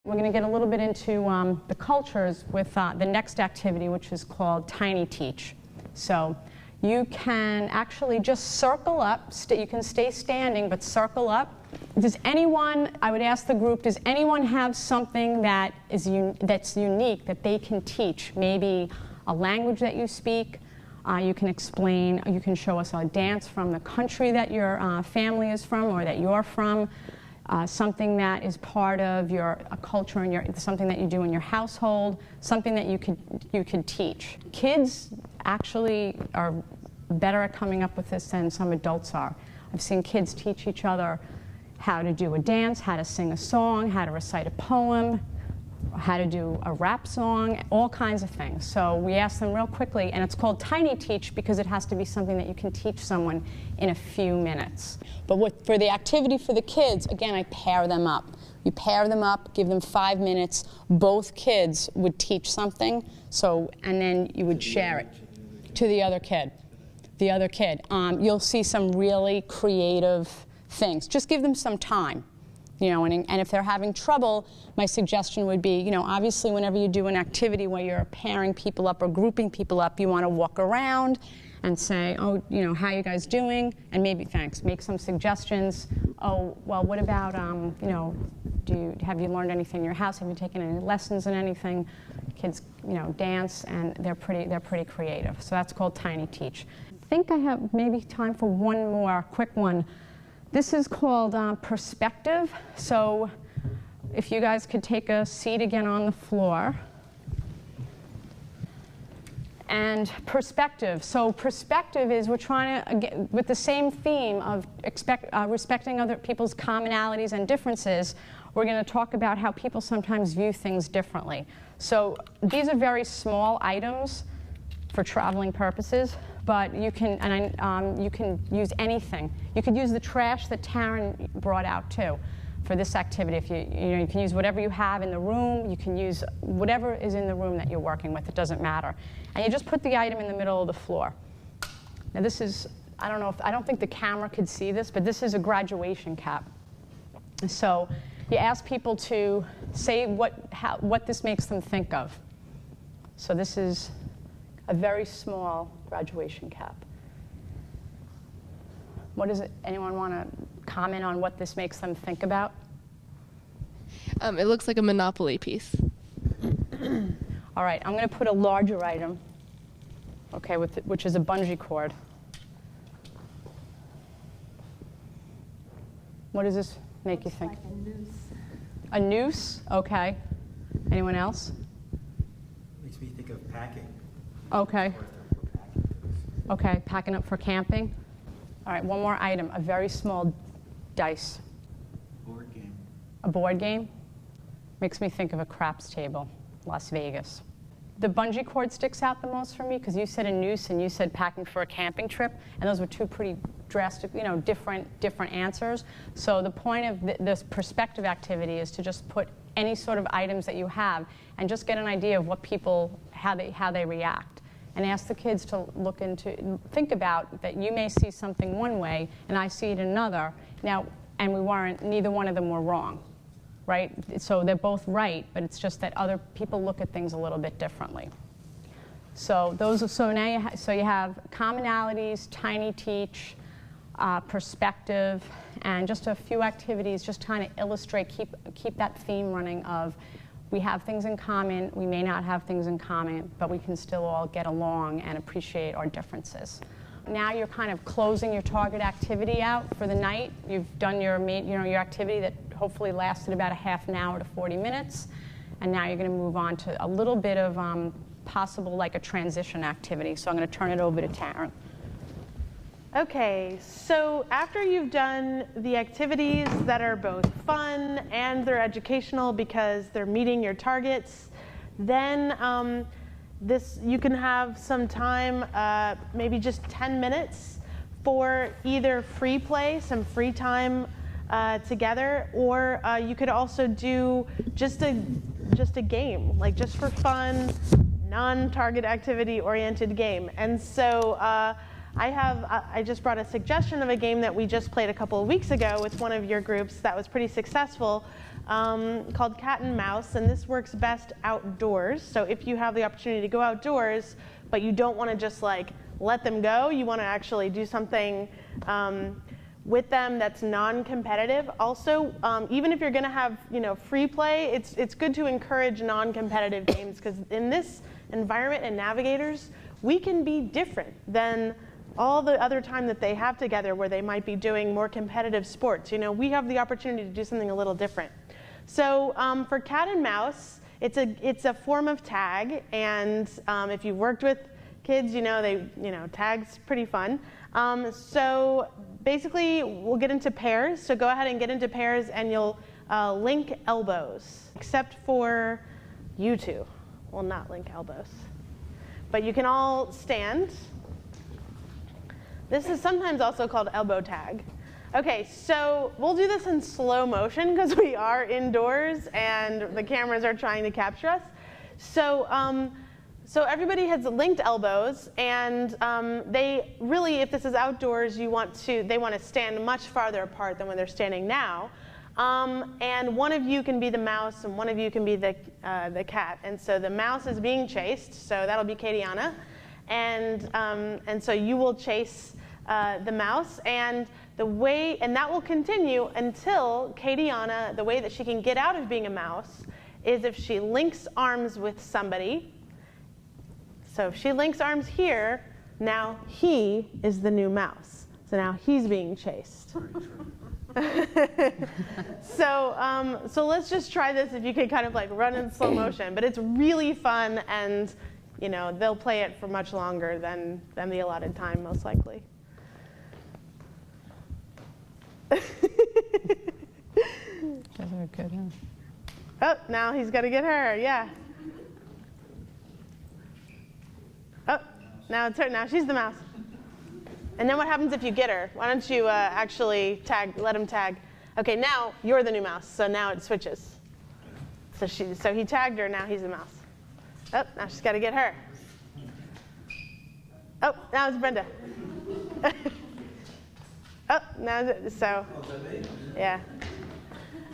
We're going to get a little bit into the cultures with the next activity, which is called Tiny Teach. So you can actually just circle up. You can stay standing, but circle up. Does anyone, I would ask the group, does anyone have something that is that's unique that they can teach? Maybe a language that you speak. You can explain, you can show us a dance from the country that your family is from or that you're from. Something that is part of your culture and something that you do in your household, something that you could teach. Kids actually are better at coming up with this than some adults are. I've seen kids teach each other how to do a dance, how to sing a song, how to recite a poem, how to do a rap song, all kinds of things. So we ask them real quickly, and it's called Tiny Teach because it has to be something that you can teach someone in a few minutes. But for the activity for the kids, again, I pair them up. You pair them up, give them 5 minutes. Both kids would teach something, and then you would share it to the other kid. You'll see some really creative things. Just give them some time. And if they're having trouble, my suggestion would be, obviously whenever you do an activity where you're pairing people up or grouping people up, you want to walk around and say, oh, how you guys doing? And maybe, thanks, make some suggestions. Oh, well, what about, have you learned anything in your house? Have you taken any lessons in anything? Kids, dance, and they're pretty creative. So that's called Tiny Teach. I think I have maybe time for one more quick one. This is called perspective. So if you guys could take a seat again on the floor. And perspective. So perspective is we're trying to, get, with the same theme of respecting other people's commonalities and differences, we're going to talk about how people sometimes view things differently. So these are very small items for traveling purposes. But you can, you can use anything. You could use the trash that Taryn brought out too, for this activity. If you can use whatever you have in the room. You can use whatever is in the room that you're working with. It doesn't matter, and you just put the item in the middle of the floor. Now this is, I don't think the camera could see this, but this is a graduation cap. So you ask people to say what this makes them think of. So this is a very small graduation cap. What is it? Anyone want to comment on what this makes them think about? It looks like a Monopoly piece. All right, I'm going to put a larger item, okay, which is a bungee cord. What does this make you think? Like a noose. A noose? Okay. Anyone else? Makes me think of packing. Okay. Okay, packing up for camping. All right, one more item, a very small dice. Board game. A board game? Makes me think of a craps table, Las Vegas. The bungee cord sticks out the most for me because you said a noose and you said packing for a camping trip, and those were two pretty drastic, different answers. So the point of this perspective activity is to just put any sort of items that you have and just get an idea of what people, how they react. And ask the kids to think about that you may see something one way and I see it another. Now, and neither one of them were wrong, right? So they're both right, but it's just that other people look at things a little bit differently. So you have commonalities, Tiny Teach, perspective, and just a few activities just trying to illustrate, keep that theme running of we have things in common, we may not have things in common, but we can still all get along and appreciate our differences. Now you're kind of closing your target activity out for the night. You've done your activity that hopefully lasted about a half an hour to 40 minutes, and now you're going to move on to a little bit of possible like a transition activity. So I'm going to turn it over to Taryn. Okay, so after you've done the activities that are both fun and they're educational because they're meeting your targets, then you can have some time, maybe just 10 minutes, for either free play, some free time together, or you could also do just a game, like just for fun, non-target activity oriented game. And so I just brought a suggestion of a game that we just played a couple of weeks ago with one of your groups that was pretty successful, called Cat and Mouse, and this works best outdoors. So if you have the opportunity to go outdoors, but you don't want to just like let them go, you want to actually do something with them that's non-competitive. Also, even if you're going to have free play, it's good to encourage non-competitive games, because in this environment in Navigators, we can be different than all the other time that they have together where they might be doing more competitive sports. We have the opportunity to do something a little different. So for Cat and Mouse, it's a form of tag, and if you've worked with kids, tag's pretty fun. So basically, we'll get into pairs. So go ahead and get into pairs, and you'll link elbows, except for you two. Will not link elbows. But you can all stand. This is sometimes also called elbow tag. Okay, so we'll do this in slow motion because we are indoors and the cameras are trying to capture us. So, so everybody has linked elbows, and they really, if this is outdoors, they want to stand much farther apart than when they're standing now. And one of you can be the mouse, and one of you can be the cat. And so the mouse is being chased, so that'll be Katiana, and so you will chase the mouse, and that will continue until Katiana, the way that she can get out of being a mouse is if she links arms with somebody. So if she links arms here, now he is the new mouse. So now he's being chased. So let's just try this if you can kind of like run in slow motion. But it's really fun, and they'll play it for much longer than the allotted time, most likely. Good, huh? Oh, now he's got to get her, yeah. Oh, now it's her. Now she's the mouse. And then what happens if you get her? Why don't you actually let him tag? Okay, now you're the new mouse, so now it switches. So he tagged her, now he's the mouse. Oh, now she's got to get her. Oh, now it's Brenda. Oh, now so, yeah.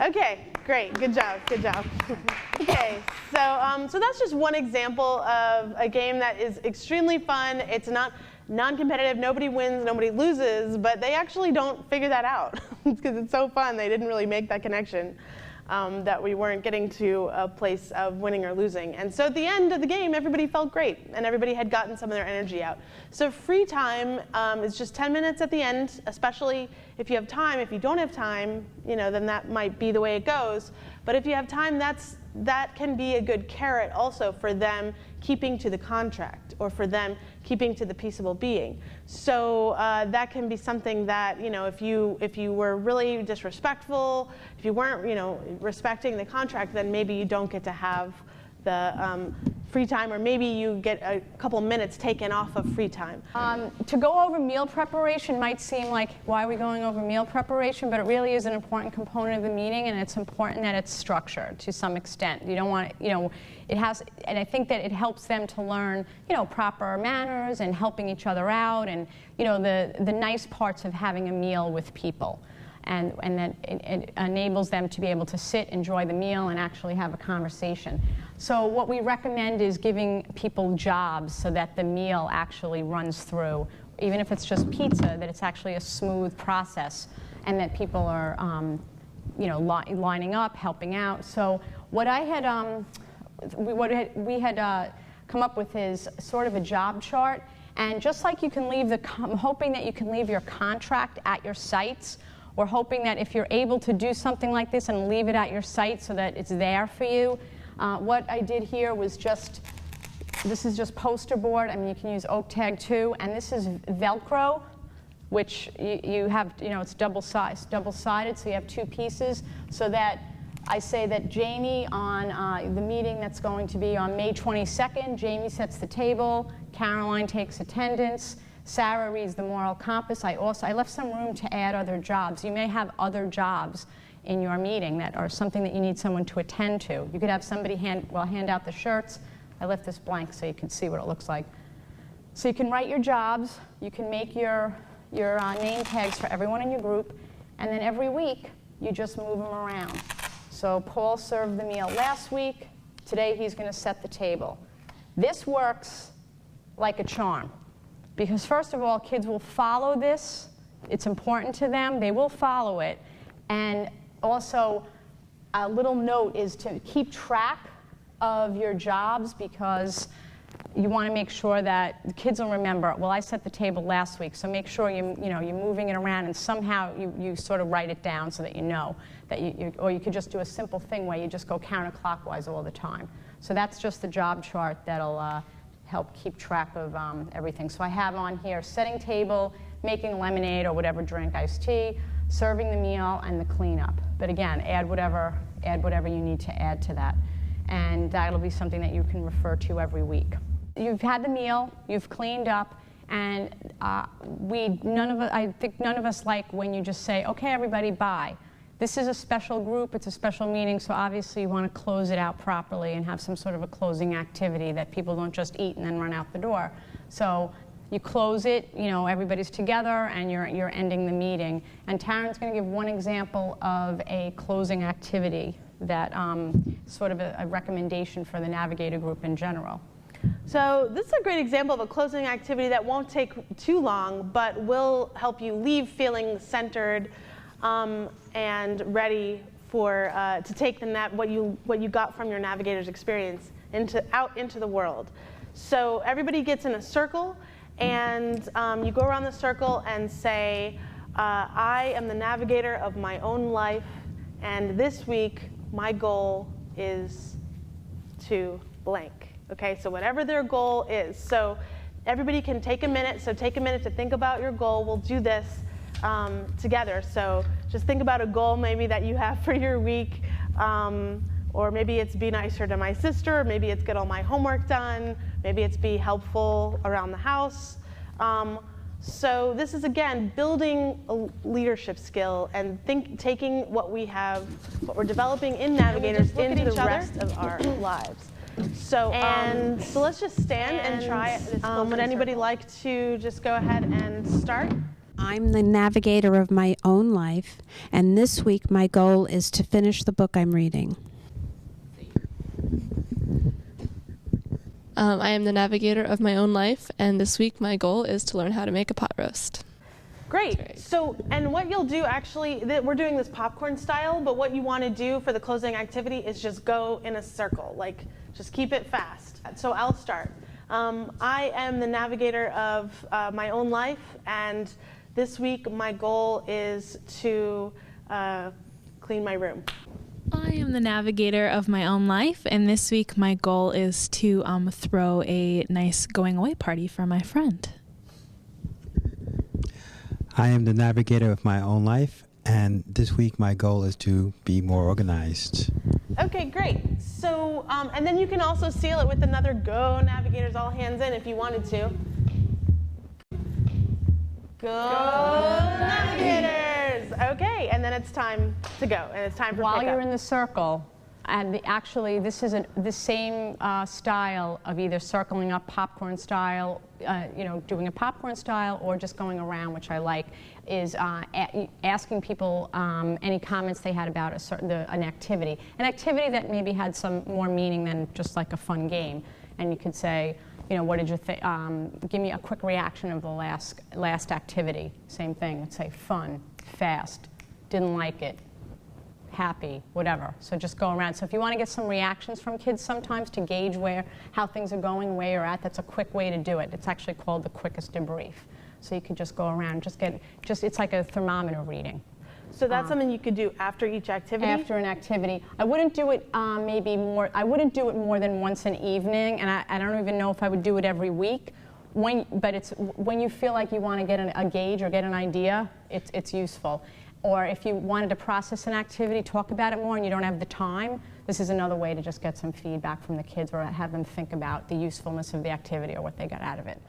Okay, great, good job, good job. Okay, so that's just one example of a game that is extremely fun. It's not non-competitive, nobody wins, nobody loses, but they actually don't figure that out because it's so fun. They didn't really make that connection, that we weren't getting to a place of winning or losing. And so at the end of the game, everybody felt great, and everybody had gotten some of their energy out. So free time is just 10 minutes at the end, especially if you have time. If you don't have time, then that might be the way it goes. But if you have time, that can be a good carrot also for them keeping to the contract, or for them keeping to the peaceable being. So that can be something that, if you were really disrespectful, if you weren't, respecting the contract, then maybe you don't get to have the free time, or maybe you get a couple minutes taken off of free time. To go over meal preparation might seem like, why are we going over meal preparation? But it really is an important component of the meeting, and it's important that it's structured to some extent. You don't want it has, and I think that it helps them to learn, proper manners and helping each other out, and the nice parts of having a meal with people. And that it enables them to be able to sit, enjoy the meal, and actually have a conversation. So what we recommend is giving people jobs so that the meal actually runs through, even if it's just pizza, that it's actually a smooth process, and that people are, lining up, helping out. So what I had, we had come up with is sort of a job chart, and just like you can leave I'm hoping that you can leave your contract at your sites. We're hoping that if you're able to do something like this and leave it at your site so that it's there for you. What I did here was this is just poster board. I mean, you can use oak tag too. And this is Velcro, which you have, it's double-sided, so you have two pieces. So that I say that Jamie, on the meeting that's going to be on May 22nd, Jamie sets the table, Caroline takes attendance, Sarah reads the moral compass. I left some room to add other jobs. You may have other jobs in your meeting that are something that you need someone to attend to. You could have somebody hand out the shirts. I left this blank so you can see what it looks like. So you can write your jobs, you can make your name tags for everyone in your group, and then every week you just move them around. So Paul served the meal last week, today he's going to set the table. This works like a charm, because first of all, kids will follow this. It's important to them, they will follow it. And also, a little note is to keep track of your jobs, because you want to make sure that the kids will remember, well, I set the table last week, so make sure you're moving it around, and somehow you sort of write it down so that you know that or you could just do a simple thing where you just go counterclockwise all the time. So that's just the job chart that'll help keep track of everything. So I have on here setting table, making lemonade or whatever drink, iced tea, serving the meal, and the cleanup. But again, add whatever you need to add to that. And that'll be something that you can refer to every week. You've had the meal, you've cleaned up, and I think none of us like when you just say, okay, everybody, bye. This is a special group, it's a special meeting, so obviously you want to close it out properly and have some sort of a closing activity that people don't just eat and then run out the door. So you close it, everybody's together, and you're ending the meeting. And Taryn's going to give one example of a closing activity that sort of a recommendation for the Navigator group in general. So this is a great example of a closing activity that won't take too long, but will help you leave feeling centered and ready for to take what you got from your Navigator's experience out into the world. So everybody gets in a circle, and you go around the circle and say, I am the Navigator of my own life, and this week my goal is to blank. Okay, so whatever their goal is. So everybody can take a minute. So take a minute to think about your goal. We'll do this together. So just think about a goal maybe that you have for your week. Or maybe it's be nicer to my sister. Or maybe it's get all my homework done. Maybe it's be helpful around the house. So this is, again, building a leadership skill and taking what we're developing in Navigators into the rest of our lives. So, so let's just stand and try it. Would anybody like to just go ahead and start? I'm the Navigator of my own life, and this week my goal is to finish the book I'm reading. I am the Navigator of my own life, and this week my goal is to learn how to make a pot roast. Great. So, and what you'll do actually, we're doing this popcorn style, but what you want to do for the closing activity is just go in a circle, like just keep it fast. So I'll start. I am the Navigator of my own life, and this week my goal is to clean my room. I am the Navigator of my own life, and this week my goal is to throw a nice going away party for my friend. I am the Navigator of my own life, and this week my goal is to be more organized. Okay, great. So, and then you can also seal it with another go Navigators, all hands in if you wanted to. Go Navigators! Okay, and then it's time to go, and it's time for While pickup. you're in the circle, and actually this is the same style of either circling up popcorn style, doing a popcorn style, or just going around, which I like, is asking people any comments they had about an activity. An activity that maybe had some more meaning than just like a fun game. And you could say, what did you think? Give me a quick reaction of the last activity. Same thing. Let's say fun, fast, didn't like it, happy, whatever. So just go around. So if you want to get some reactions from kids sometimes to gauge how things are going, where you're at, that's a quick way to do it. It's actually called the quickest debrief. So you could just go around, it's like a thermometer reading. So that's something you could do after each activity? After an activity. I wouldn't do it I wouldn't do it more than once an evening, and I don't even know if I would do it every week. But it's when you feel like you want to get a gauge or get an idea, it's useful. Or if you wanted to process an activity, talk about it more, and you don't have the time, this is another way to just get some feedback from the kids or have them think about the usefulness of the activity or what they got out of it.